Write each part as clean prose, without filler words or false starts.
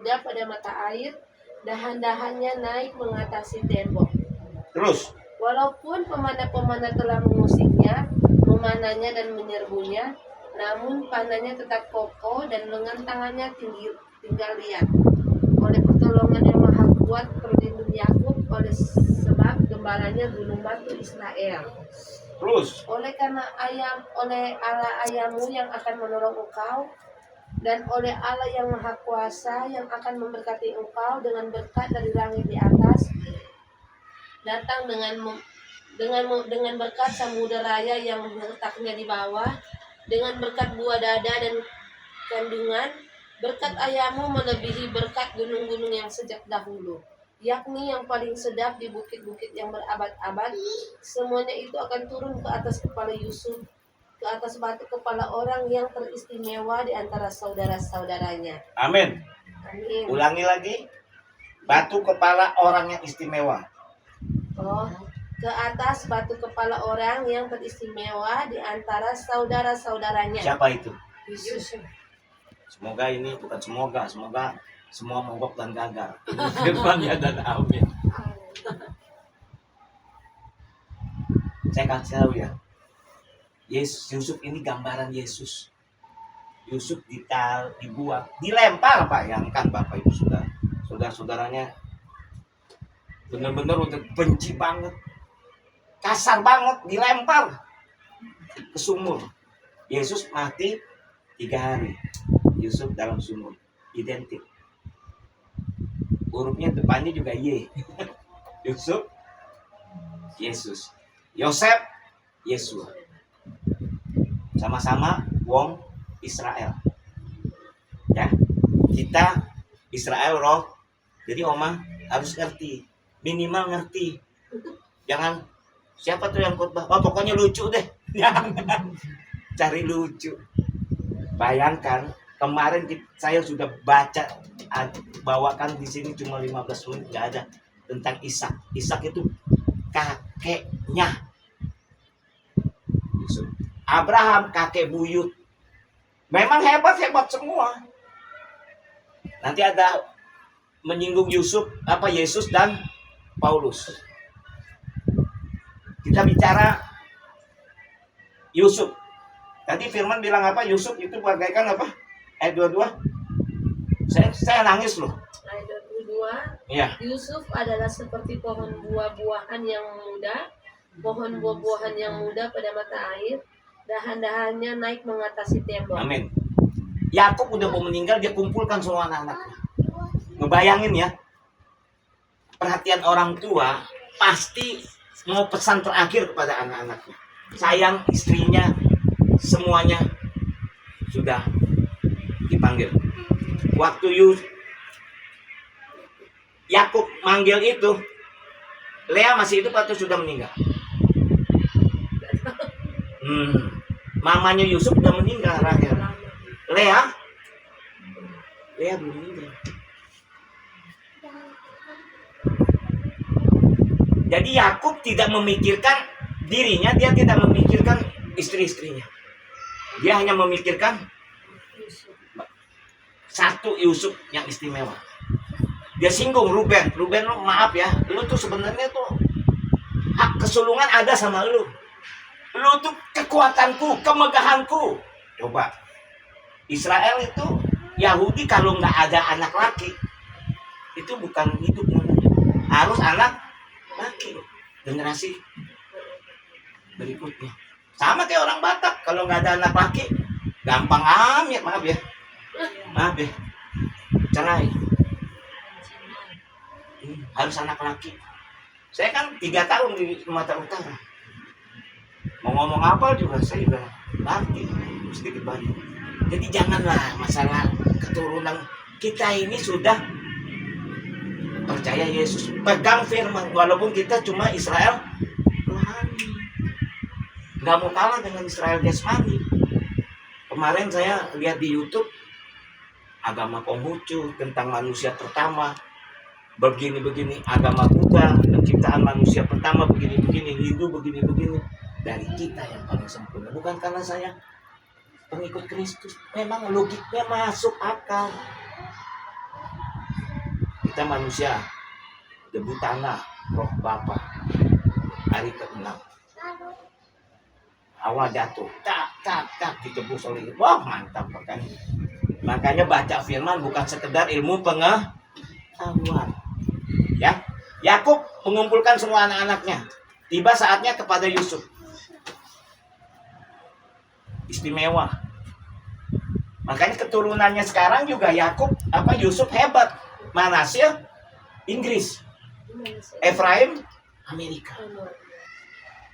muda pada mata air, dahan-dahannya naik mengatasi tembok. Terus, Walaupun pemanah-pemanah telah mengusiknya, memanahnya dan menyerbunya, namun panahnya tetap kokoh dan lengan tangannya tinggal lihat. Oleh pertolongan yang maha kuat perlindung Yakub, oleh sebab gembalanya gunung batu Israel. terus. Oleh Allah ayammu yang akan menolong engkau, dan oleh Allah yang maha kuasa yang akan memberkati engkau dengan berkat dari langit di atas, datang dengan berkat samudera raya yang letaknya di bawah, dengan berkat buah dada dan kandungan. Berkat ayammu melebihi berkat gunung-gunung yang sejak dahulu, yakni yang paling sedap di bukit-bukit yang berabad-abad. Semuanya itu akan turun ke atas kepala Yusuf, ke atas batu kepala orang yang teristimewa di antara saudara-saudaranya. Amin. Amin. Ulangi lagi. Batu kepala orang yang istimewa. Oh, ke atas batu kepala orang yang teristimewa di antara saudara-saudaranya. Siapa itu? Yusuf. Semoga semua mogok dan gagal. Firman-Nya dan amin. Saya kasih tahu ya. Yusuf ini gambaran Yesus. Yusuf dibuang, dilempar, bayangkan Bapak Ibu saudara-saudaranya benar-benar udah benci banget, kasar banget, dilempar ke sumur. Yesus mati 3 hari. Yusuf dalam sumur, identik. Hurufnya depannya juga Y. Yusuf, Yesus. Yosef, Yesua. Sama-sama wong Israel. Ya, kita Israel roh. Jadi Oma harus ngerti, minimal ngerti. Jangan siapa tuh yang khotbah, oh pokoknya lucu deh. Cari lucu. Bayangkan kemarin saya sudah bawakan di sini cuma 15 menit, nggak ada tentang Ishak. Ishak itu kakeknya Yusuf. Abraham kakek buyut. Memang hebat semua. Nanti ada menyinggung Yesus dan Paulus. Kita bicara Yusuf. Tadi Firman bilang apa? Yusuf itu bagaikan apa? Ayat 22. Saya nangis loh. Ayat 22. Iya. Yusuf adalah seperti pohon buah-buahan yang muda, pohon buah-buahan yang muda pada mata air, dahan-dahannya naik mengatasi tembok. Amin. Yakub udah mau meninggal, dia kumpulkan semua anak-anaknya. Ngebayangin ya, perhatian orang tua pasti mau pesan terakhir kepada anak-anaknya. Sayang istrinya, semuanya sudah dipanggil. Waktu Yakub manggil itu, Lea masih hidup atau sudah meninggal? Mamanya Yusuf udah meninggal, Rahel. Lea belum meninggal. Jadi Yakub tidak memikirkan dirinya, dia tidak memikirkan istri-istrinya. Dia hanya memikirkan satu Yusuf yang istimewa. Dia singgung Ruben, maaf ya, lu tuh sebenarnya tuh hak kesulungan ada sama lu. Lu tuh kekuatanku, kemegahanku. Coba, Israel itu Yahudi kalau nggak ada anak laki, itu bukan hidup namanya. Harus anak laki, generasi berikutnya. Sama kayak orang Batak, kalau nggak ada anak laki, gampang amat, maaf ya, cerai. Harus anak laki. Saya kan 3 tahun di Sumatera Utara. Mau ngomong apa juga saya juga ngerti sedikit banyak. Jadi janganlah masalah keturunan, kita ini sudah percaya Yesus, pegang firman, walaupun kita cuma Israel rohani, nggak mau kalah dengan Israel jasmani. Kemarin saya lihat di YouTube agama Konghucu tentang manusia pertama begini, agama Buddha penciptaan manusia pertama begini, Hindu begini. Dari kita yang paling sempurna, bukan karena saya pengikut Kristus. Memang logiknya masuk akal. Kita manusia, debu tanah, roh Bapa. Hari ke-6. Awal jatuh, tak ditebus oleh. Wah, mantap makanya. Makanya baca firman bukan sekedar ilmu pengetahuan. Ya, Yakub mengumpulkan semua anak-anaknya. Tiba saatnya kepada Yusuf. Istimewa. Makanya keturunannya sekarang juga Yusuf hebat. Manasye Inggris, Efraim Amerika.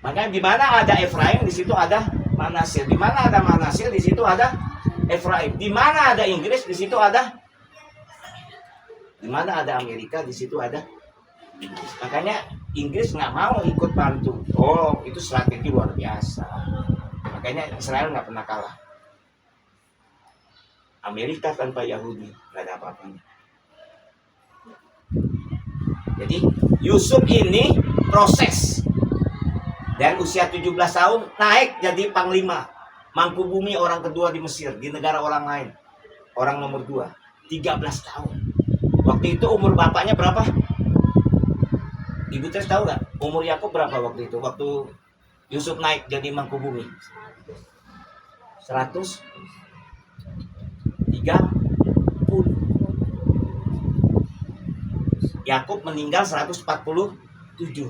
Makanya di mana ada Efraim di situ ada Manasye. Di mana ada Manasye di situ ada Efraim. Di mana ada Inggris di situ ada. Di mana ada Amerika di situ ada Inggris. Makanya Inggris nggak mau ikut bantu. Oh, itu strategi luar biasa. Makanya Israel nggak pernah kalah. Amerika tanpa Yahudi nggak ada apa-apanya. Jadi Yusuf ini proses. Dan usia 17 tahun naik jadi panglima. Mangkubumi orang kedua di Mesir. Di negara orang lain. Orang nomor 2. 13 tahun. Waktu itu umur bapaknya berapa? Ibu Tes tahu nggak? Umur Yakub berapa waktu itu? Waktu Yusuf naik jadi mangkubumi. 130. Yakub meninggal 147.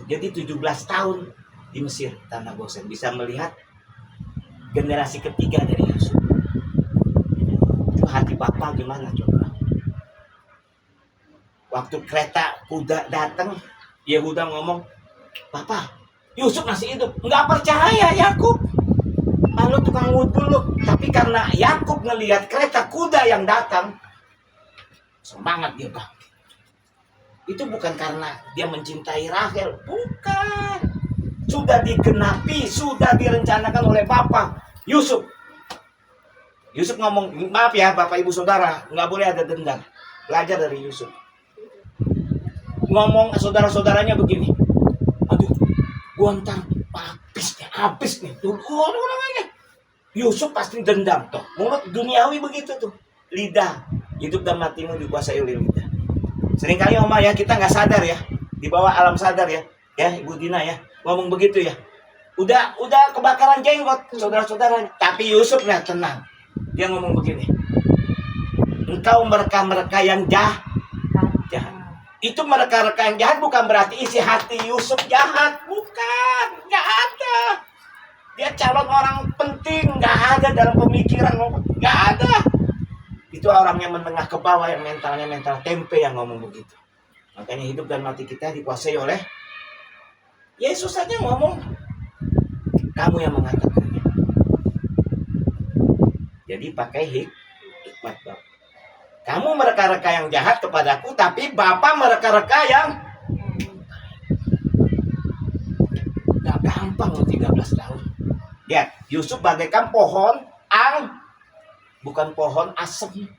Jadi 17 tahun di Mesir, tanah Gosen. Bisa melihat generasi ketiga dari Yusuf. Itu hati Bapak gimana coba? Waktu kereta kuda datang, Yehuda ngomong, "Papa, Yusuf masih hidup." Nggak percaya Yakub. Lalu tukang wudhu lu. Tapi karena Yakub ngelihat kereta kuda yang datang, semangat dia bang. Itu bukan karena dia mencintai Rahel, bukan. Sudah digenapi, sudah direncanakan oleh Bapak Yusuf. Yusuf ngomong, maaf ya Bapak Ibu Saudara, nggak boleh ada dendam. Belajar dari Yusuf. Ngomong saudara-saudaranya begini, aduh, gua ntar habis nih. Yusuf pasti dendam toh. Mulut duniawi begitu tuh. Lidah, hidup dan matimu dikuasai oleh lidah. Seringkali Oma ya, kita nggak sadar ya, di bawah alam sadar ya, Ibu Dina ya, ngomong begitu ya. Udah kebakaran jenggot saudara-saudaranya. Tapi Yusuf nih tenang. Dia ngomong begini. Engkau mereka yang jahat. Itu mereka yang jahat bukan berarti isi hati Yusuf jahat, bukan, nggak ada. Dia calon orang penting, nggak ada dalam pemikiran, nggak ada. Itu orang yang menengah ke bawah, yang mentalnya mental tempe yang ngomong begitu. Makanya hidup dan mati kita dikuasai oleh Yesus saja ngomong. Kamu yang mengatakannya. Jadi pakai hikmat Bapak. Kamu mereka-reka yang jahat kepadaku, tapi Bapak mereka-reka yang gak gampang loh 13 tahun. Lihat, Yusuf bagaikan pohon bukan pohon asem.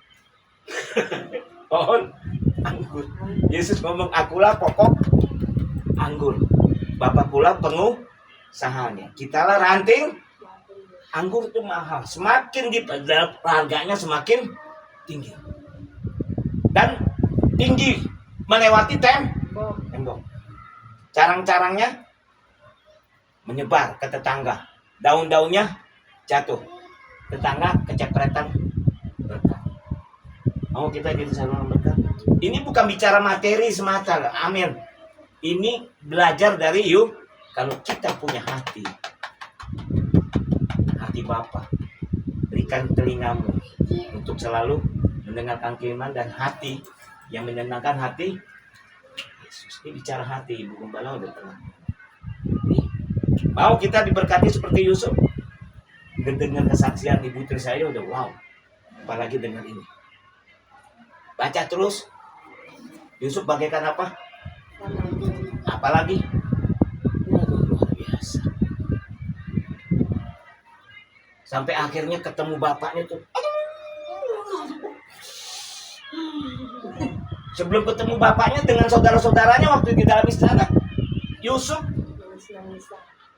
Pohon anggur. Yesus ngomong, akulah pokok anggur. Bapak pula pengusahanya. Kitalah ranting anggur itu mahal. Semakin dipedal, harganya semakin tinggi. Dan tinggi melewati tembok. Carang-carangnya menyebar ke tetangga. Daun-daunnya jatuh. Tetangga kecepretan berkat. Mau kita jadi saluran berkat? Ini bukan bicara materi semata. Amin. Ini belajar dari kalau kita punya hati Bapa, berikan telingamu untuk selalu mendengarkan firman dan hati yang menyenangkan hati Yesus. Ini bicara hati, Ibu Gembala udah tenang. Mau kita diberkati seperti Yusuf? Dengar kesaksian Ibu Tri saya udah wow. Apalagi dengar ini. Baca terus. Yusuf bagaikan apa? Apalagi? Waduh, luar biasa. Sampai akhirnya ketemu bapaknya tuh. Sebelum ketemu bapaknya dengan saudara-saudaranya waktu di dalam istana, Yusuf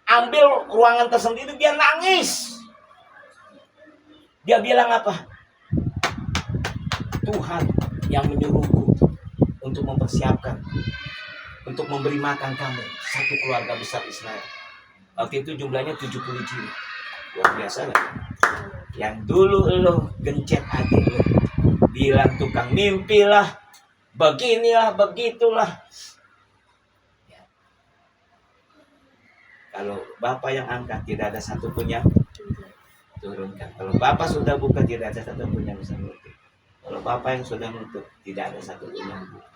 ambil ruangan tersendiri, dia nangis. Dia bilang apa? Tuhan yang menyuruhku untuk mempersiapkan, untuk memberi makan kamu satu keluarga besar Israel. Waktu itu jumlahnya 70 jiwa. Luar biasa lah. Yang dulu lo gencet adik lo, bilang tukang mimpi lah, beginilah, begitulah. Ya. Kalau Bapak yang angkat, tidak ada satupun yang turunkan. Kalau Bapak sudah buka, tidak ada satupun yang bisa menutup. Kalau Bapak yang sudah menutup, tidak ada satupun yang buka.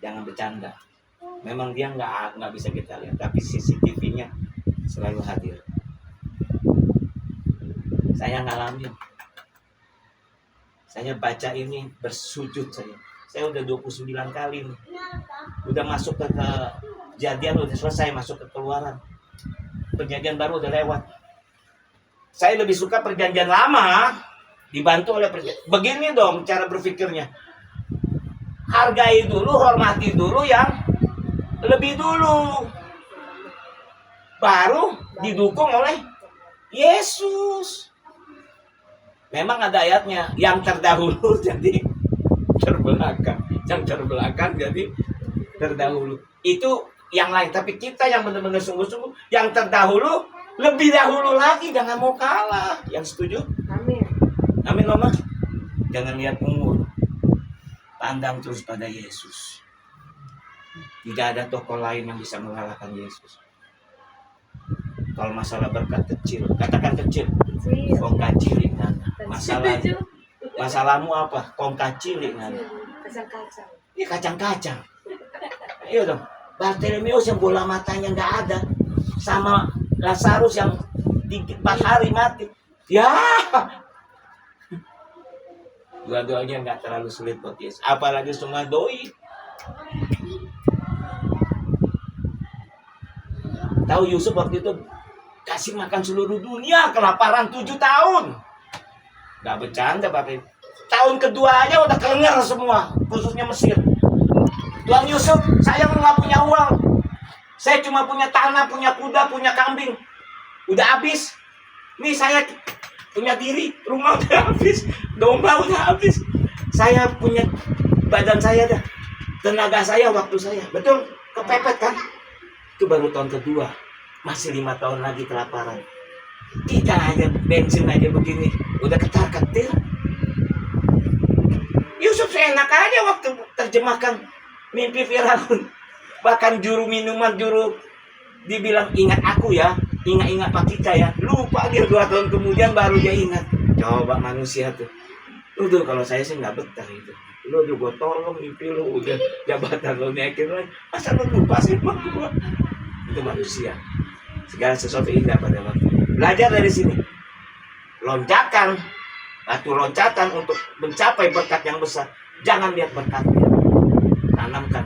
Jangan bercanda. Memang dia nggak bisa kita lihat, tapi CCTV-nya selalu hadir. Saya ngalamin. Saya baca ini bersujud saya. Saya udah 29 kali nih. Udah masuk ke kejadian, udah selesai, masuk ke keluaran. Perjanjian baru udah lewat. Saya lebih suka perjanjian lama dibantu oleh perjanjian. Begini dong cara berpikirnya. Hargai dulu, hormati dulu yang lebih dulu. Baru didukung oleh Yesus. Memang ada ayatnya, yang terdahulu jadi terbelakang. Yang terbelakang jadi terdahulu. Itu yang lain. Tapi kita yang benar-benar sungguh-sungguh, yang terdahulu lebih dahulu lagi, jangan mau kalah. Yang setuju? Amin. Amin, Mama. Jangan lihat umur. Pandang terus pada Yesus. Tidak ada tokoh lain yang bisa mengalahkan Yesus. Kalau masalah berkat kecil, katakan kecil. Kong kacilik nana. Masalahmu apa? Kong kacilik nana. Kacang-kacang. Ini kacang-kacang. Iya dong. Bartolomeus yang bola matanya nggak ada, sama Lazarus yang 4 hari mati. Ya, dua-duanya nggak terlalu sulit buat Yesus. Apalagi semua doi. Tahu Yusuf waktu itu kasih makan seluruh dunia, kelaparan 7 tahun. Gak bercanda Bapak. Tahun kedua aja udah kelengar semua, khususnya Mesir. Tuan Yusuf, saya nggak punya uang. Saya cuma punya tanah, punya kuda, punya kambing. Udah habis. Nih saya punya diri, rumah udah habis, domba udah habis. Saya punya badan saya dah, tenaga saya, waktu saya. Betul, kepepet kan? Itu baru tahun kedua. Masih 5 tahun lagi kelaparan. Kita aja bensin aja begini, udah ketar-ketir. Yusuf seenak aja waktu terjemahkan mimpi Firaun. Bahkan juru minuman, juru dibilang ingat aku ya, ingat Pak Kita ya. Lupa dia 2 tahun kemudian baru dia ingat. Coba manusia tuh. Udah kalau saya sih nggak betah itu. Lu juga tolong mimpi lu, udah jabatan lu naikin lagi. Masa lu lupa sih Pak gua? Itu manusia. Segala sesuatu indah pada waktu. Belajar dari sini. Lonjakan atau loncatan untuk mencapai berkat yang besar. Jangan lihat berkatnya. Tanamkan